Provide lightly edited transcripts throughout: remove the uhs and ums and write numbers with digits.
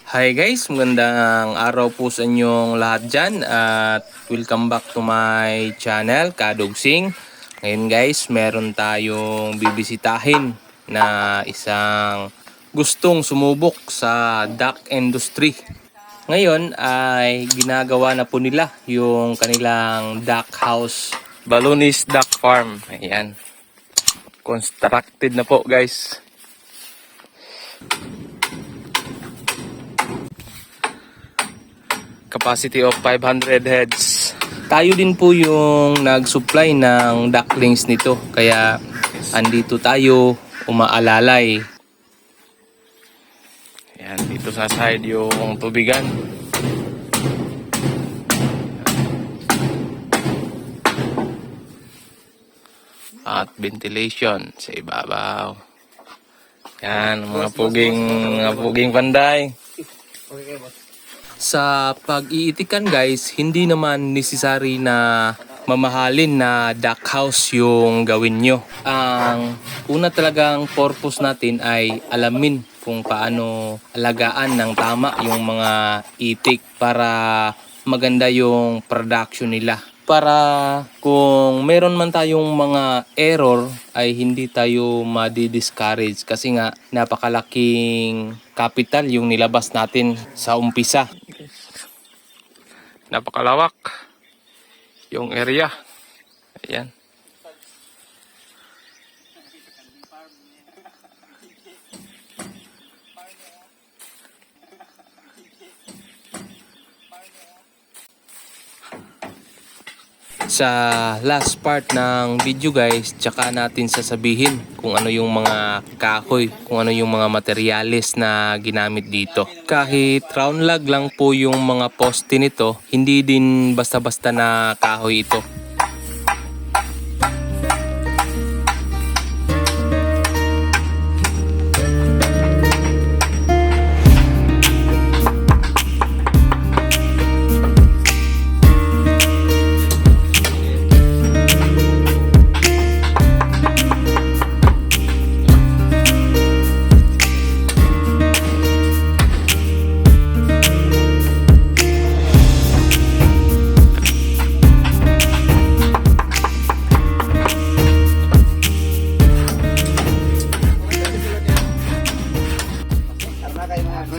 Hi guys, magandang araw po sa inyong lahat dyan at welcome back to my channel, Kadugsing. Ngayon guys, meron tayong bibisitahin na isang gustong sumubok sa duck industry. Ngayon ay ginagawa na po nila yung kanilang duck house, Balonis Duck Farm. Ayan, constructed na po guys. Capacity of 500 heads. Tayo din po yung nag-supply ng ducklings nito. Kaya andito tayo umaalalay. Ayan, dito sa side yung tubigan. At ventilation sa ibabaw. Yan, mga puging panday. Sa pag-iitikan guys, hindi naman necessary na mamahalin na duck house yung gawin nyo. Ang una talagang purpose natin ay alamin kung paano alagaan ng tama yung mga itik para maganda yung production nila. Para kung meron man tayong mga error ay hindi tayo madi-discourage kasi nga napakalaking capital yung nilabas natin sa umpisa. Napakalawak yung area. Ayan. Sa last part ng video guys, tsaka natin sasabihin kung ano yung mga kahoy, kung ano yung mga materyales na ginamit dito. Kahit round log lang po yung mga poste nito, hindi din basta-basta na kahoy ito.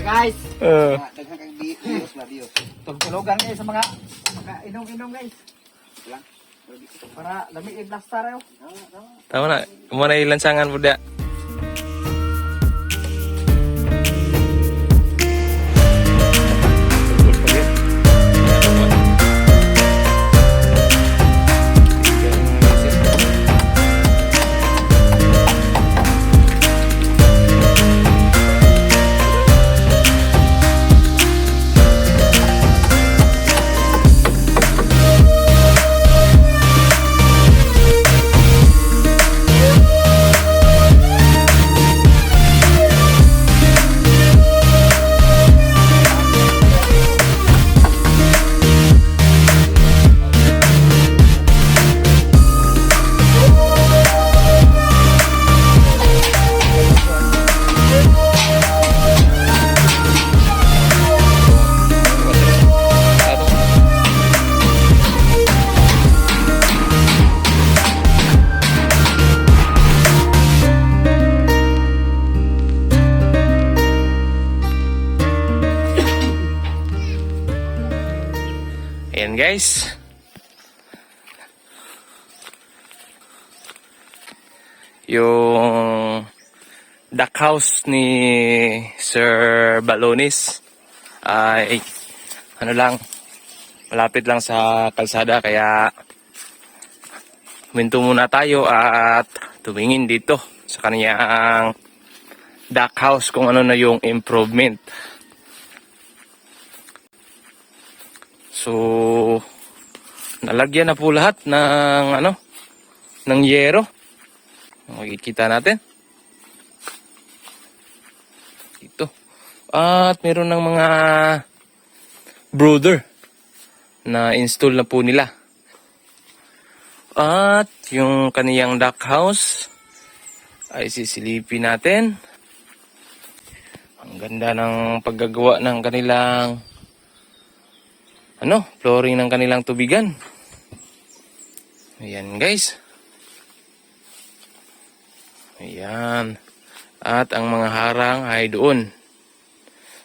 Guys, daghang kang bios ba bios. Tugtulogan kayo sa mga inom-inom guys. Para lami i-blaster ayo. Tama na, muna ilansangan po da. Ayan guys. Yung duck house ni Sir Balonis ay ano lang, malapit lang sa kalsada kaya huminto muna tayo at tumingin dito sa kaniyang duck house kung ano na yung improvement. So, nalagyan na po lahat ng ng yero. Makikita natin. Ito. At meron ng mga brooder na install na po nila. At yung kaniyang duck house ay sisilipin natin. Ang ganda ng paggagawa ng kanilang flooring ng kanilang tubigan. Ayan guys. Ayan. At ang mga harang ay doon.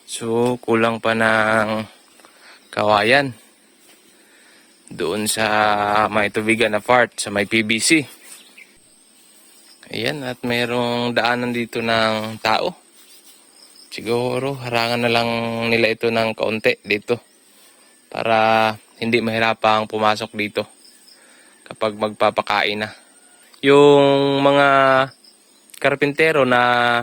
So kulang pa ng kawayan. Doon sa may tubigan na part, sa may PVC. Ayan, at mayroong daanan dito ng tao. Siguro harangan na lang nila ito ng kaunti dito. Para hindi mahirapang pumasok dito kapag magpapakain na. Yung mga karpintero na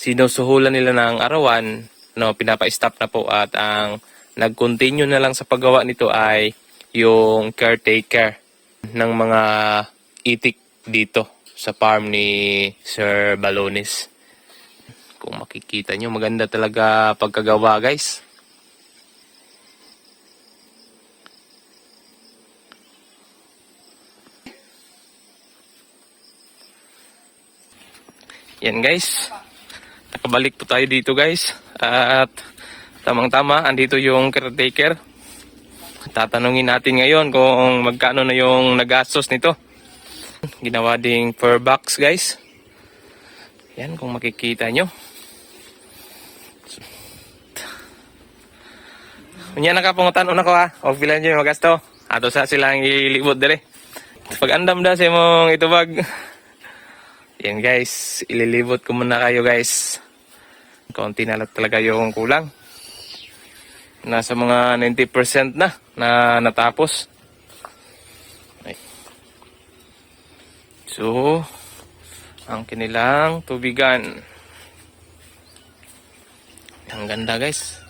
sinusuhulan nila ng arawan, pinapa-stop na po, at ang nag-continue na lang sa paggawa nito ay yung caretaker ng mga itik dito sa farm ni Sir Balones. Kung makikita nyo, maganda talaga pagkagawa guys. Yan guys, nakabalik po tayo dito guys, at tamang-tama andito yung caretaker. Tatanungin natin ngayon kung magkano na yung nagastos nito. Ginawa ding fur box guys. Yan, kung makikita nyo. Unya nakapungutan una ko ha. O pila nyo yung magasto. Ato sa silang ilibot dali. Pag andam da sa mong itubag. Yan guys, ililibot ko muna kayo guys. Konti na lang talaga yung kulang. Nasa mga 90% na natapos. Ay. So, ang kinilang tubigan. Ang ganda guys.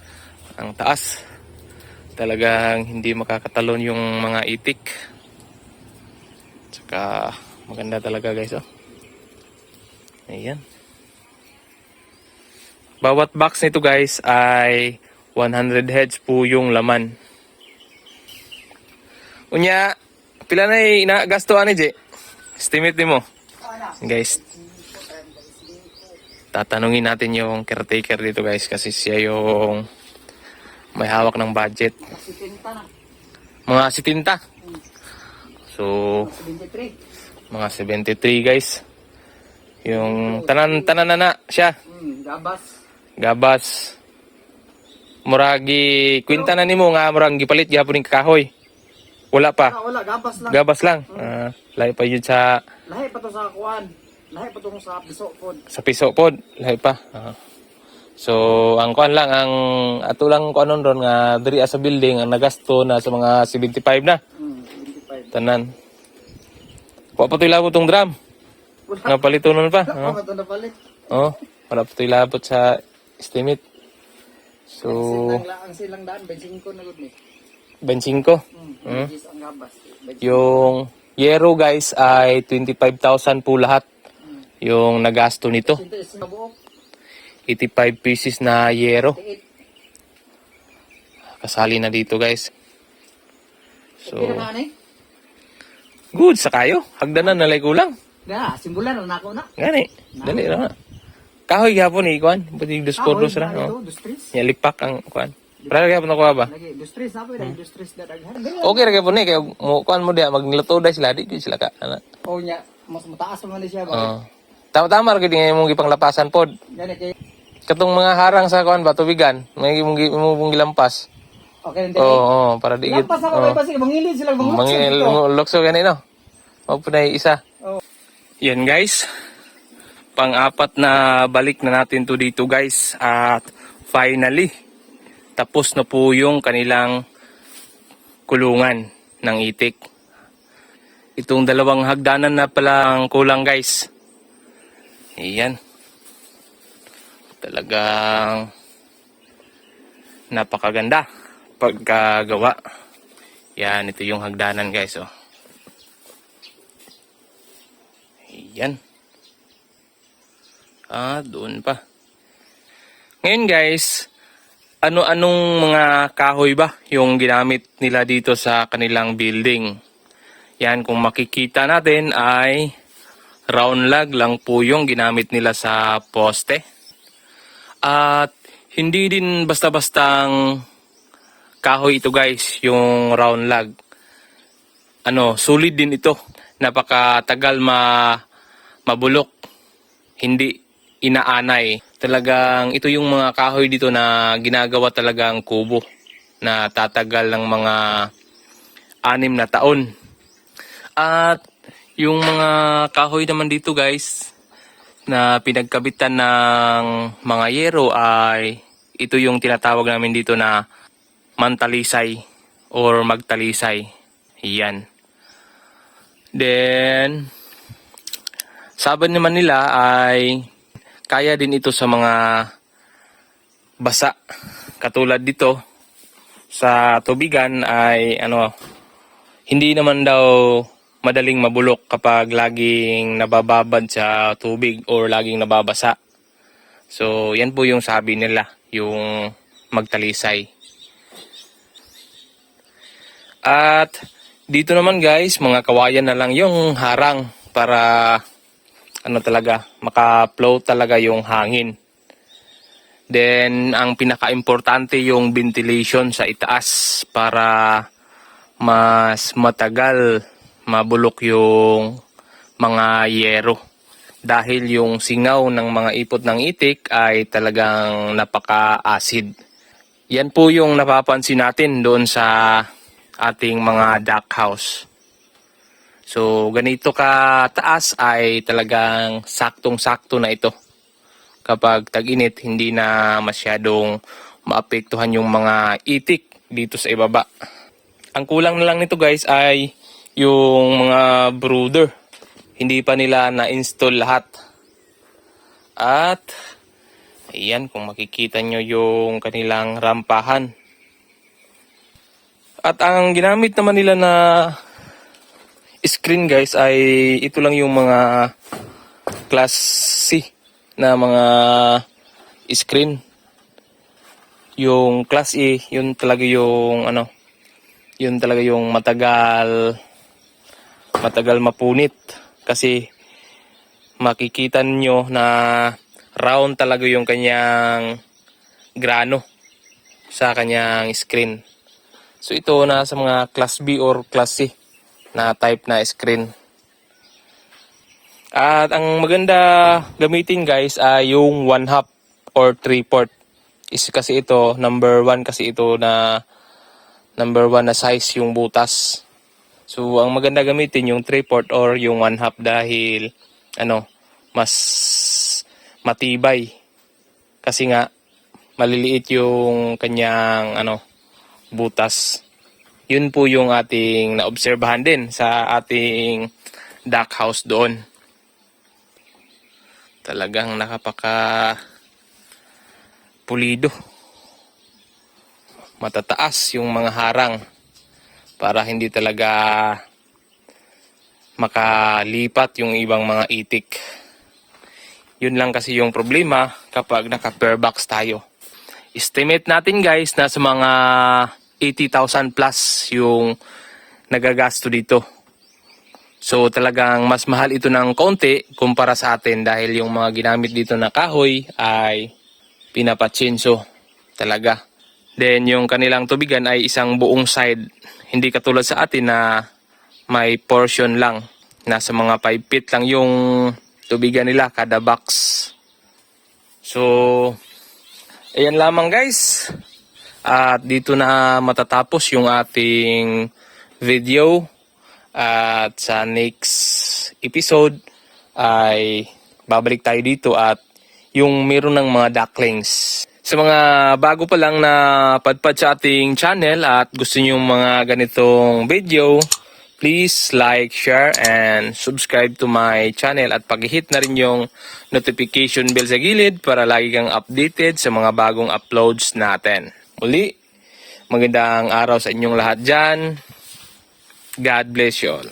Ang taas. Talagang hindi makakatalon yung mga itik. Tsaka maganda talaga guys. Oh. Ayan. Bawat box nito guys ay 100 heads po yung laman. Unya, pila na inagastoan ni Je? Estimate mo. Guys, tatanungin natin yung caretaker dito guys, kasi siya yung may hawak ng budget. Mga 70. So, mga 73 guys. Yung tanan na siya. Gabas. Muragi kwenta na nimo nga murag gipalit gyapon ning kahoy. Wala pa. Wala, gabas lang. Gabas lang. Lahi pa yun sa Lahi pa to sa kuan. Lahi pa to sa piso pod. sa piso pod, lahi pa. So, ang kuan lang, ang ato lang kuanon ron nga diri sa building ang nagasto na sa mga 75 na. 25. Tanan. Wa pa toy labot tong drum. Nga palitonon pa. Wala pa to napalit. Oh, wala pa toy labot sa estimate. So, Ang silang daan, 25 na gud ni. 25. Ang gabas. Yung yero guys ay 25,000 po lahat. Yung nagasto nito. 85 pieces na yero. Kasali na dito guys. So, good sa kayo. Hagdanan na lay kulang. Simbulan na nako na. Gani. Dali ra. Kahoy gyapon ni kuan, pati dos ra no. Lipak ang kuan. Para gyapon ako ba? Lagi dustris na po, dustris na daghan. Okay ra gyapon ni kay mo kuan mo dia magluto dai sila di sila ka ana. Oh nya, mas mataas man siya ba. Tama-tama ra gid imong gipanglapasan pod. Gani kay Katong mga harang sa kuan ba tubigan, may imong gilampas. okay din. Oo, para di gid. Lampas ako kay pasig mangilid sila Mangilokso gani no. Mao punay isa. Oh. Yan guys. Pang-apat na balik na natin to dito guys, at finally tapos na po yung kanilang kulungan ng itik. Itong dalawang hagdanan na pala ang kulang guys. Ayan. Talagang napakaganda pagkagawa. Yan, ito yung hagdanan guys. Oh. Ayan. Doon pa. Ngayon guys, ano-anong mga kahoy ba yung ginamit nila dito sa kanilang building? Yan, kung makikita natin ay round log lang po yung ginamit nila sa poste. At hindi din basta-bastang kahoy ito guys, yung round log. Solid din ito. Napakatagal mabulok. Hindi inaanay. Talagang ito yung mga kahoy dito na ginagawa talagang kubo na tatagal ng mga 6 na taon. At yung mga kahoy naman dito guys na pinagkabitan ng mga yero ay ito yung tinatawag namin dito na mantalisay or magtalisay. Yan. Then, sabi naman nila ay kaya din ito sa mga basa. Katulad dito sa tubigan ay hindi naman daw madaling mabulok kapag laging nabababad sa tubig or laging nababasa. So, yan po yung sabi nila, yung magtalisay. At dito naman guys, mga kawayan na lang yung harang para maka-flow talaga yung hangin. Then, ang pinaka-importante yung ventilation sa itaas para mas matagal mabulok yung mga yero. Dahil yung singaw ng mga ipot ng itik ay talagang napaka-acid. Yan po yung napapansin natin doon sa ating mga duck house. So, ganito kataas ay talagang saktong-sakto na ito. Kapag tag-init, hindi na masyadong maapektuhan yung mga itik dito sa ibaba. Ang kulang na lang nito guys ay yung mga brooder. Hindi pa nila na-install lahat. At, ayan, kung makikita nyo yung kanilang rampahan. At ang ginamit naman nila na screen guys ay ito lang yung mga class C na mga screen. Yung class E, yun talaga yung yun talaga yung matagal mapunit kasi makikita nyo na round talaga yung kanyang grano sa kanyang screen. So ito na sa mga class B or class C na type na screen. At ang maganda gamitin guys ay yung 1/2 or 3/4. Kasi ito number 1 kasi ito na number 1 na size yung butas. So ang maganda gamitin yung 3/4 or yung 1/2 dahil mas matibay. Kasi nga maliliit yung kanyang butas. Yun po yung ating naobserbahan din sa ating duck house doon. Talagang nakapaka pulido. Matataas yung mga harang para hindi talaga makalipat yung ibang mga itik. Yun lang kasi yung problema kapag naka-pair box tayo. Estimate natin guys na sa mga 80,000 plus yung nagagasto dito. So talagang mas mahal ito ng konti kumpara sa atin dahil yung mga ginamit dito na kahoy ay pinapatsinso talaga. Then yung kanilang tubigan ay isang buong side. Hindi katulad sa atin na may portion lang. Nasa mga 5 feet lang yung tubigan nila kada box. So ayan lamang guys. At dito na matatapos yung ating video. At sa next episode ay babalik tayo dito at yung meron ng mga ducklings. Sa mga bago pa lang na padpad sa ating channel at gusto nyo yung mga ganitong video, please like, share, and subscribe to my channel at pag-hit na rin yung notification bell sa gilid para lagi kang updated sa mga bagong uploads natin. Muli, magandang araw sa inyong lahat dyan. God bless you all.